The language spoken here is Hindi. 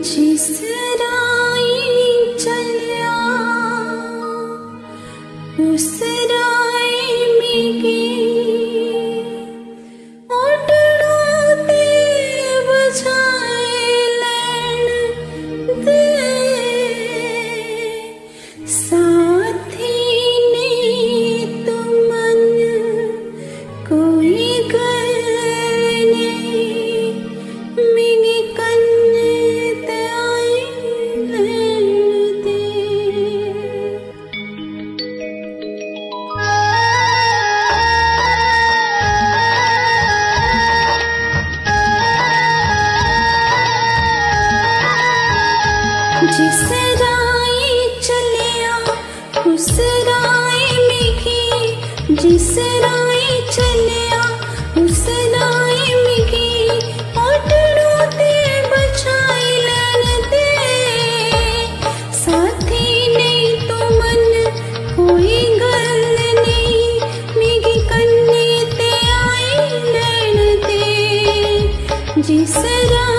जिस राही चलिया उस राही मिगी ओटड़ों ते बजाए लैन दे साथी ने तो मन कोई गल नहीं मिगी कन्ने ते आई लैन दे। जिस राही चलिया उस राही मिगी जिस राही चलिया उस राही मिगी ओटड़ों ते बचाई लैन दे साथी नहीं तो मन कोई गल नहीं मिगी कन्ने ते आई लैन दे जिस राही